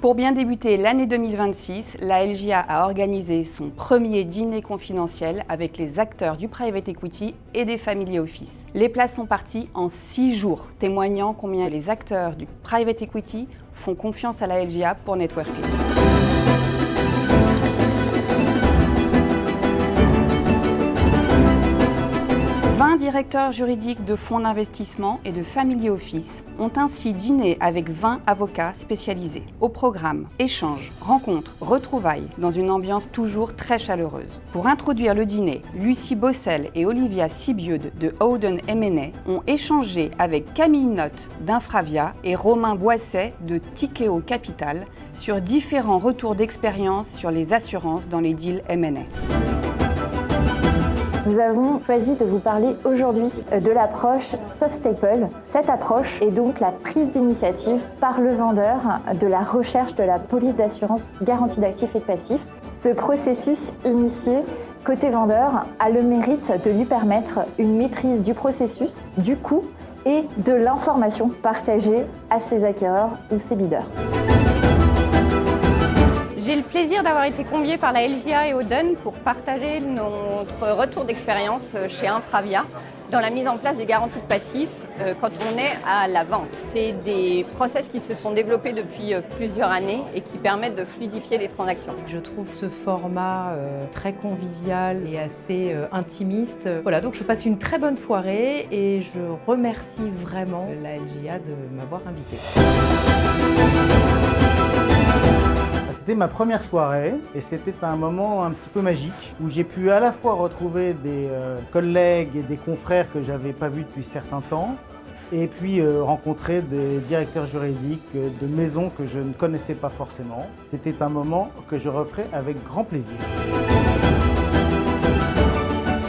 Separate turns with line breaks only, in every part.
Pour bien débuter l'année 2026, la LJA a organisé son premier dîner confidentiel avec les acteurs du private equity et des family office. Les places sont parties en 6 jours, témoignant combien les acteurs du private equity font confiance à la LJA pour networker. Directeurs juridiques de fonds d'investissement et de family office ont ainsi dîné avec 20 avocats spécialisés. Au programme, échanges, rencontres, retrouvailles, dans une ambiance toujours très chaleureuse. Pour introduire le dîner, Lucie Bossel et Olivia Sibiud de Howden M&A ont échangé avec Camille Notte d'Infravia et Romain Boisset de Tikeo Capital sur différents retours d'expérience sur les assurances dans les deals M&A.
Nous avons choisi de vous parler aujourd'hui de l'approche Soft Staple. Cette approche est donc la prise d'initiative par le vendeur de la recherche de la police d'assurance garantie d'actifs et de passifs. Ce processus initié côté vendeur a le mérite de lui permettre une maîtrise du processus, du coût et de l'information partagée à ses acquéreurs ou ses bidders.
J'ai le plaisir d'avoir été conviée par la LJA et Howden pour partager notre retour d'expérience chez Infravia dans la mise en place des garanties de passifs quand on est à la vente. C'est des process qui se sont développés depuis plusieurs années et qui permettent de fluidifier les transactions.
Je trouve ce format très convivial et assez intimiste. Voilà, donc je passe une très bonne soirée et je remercie vraiment la LJA de m'avoir invitée.
C'était ma première soirée et c'était un moment un petit peu magique où j'ai pu à la fois retrouver des collègues et des confrères que j'avais pas vus depuis certains temps et puis rencontrer des directeurs juridiques de maisons que je ne connaissais pas forcément. C'était un moment que je referai avec grand plaisir.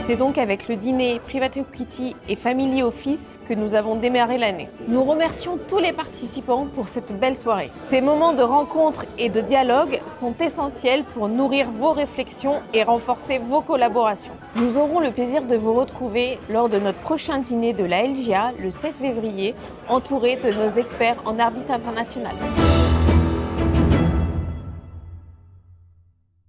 C'est donc avec le dîner Private Equity et Family Office que nous avons démarré l'année. Nous remercions tous les participants pour cette belle soirée. Ces moments de rencontre et de dialogue sont essentiels pour nourrir vos réflexions et renforcer vos collaborations. Nous aurons le plaisir de vous retrouver lors de notre prochain dîner de la LJA le 7 février, entourés de nos experts en arbitre international.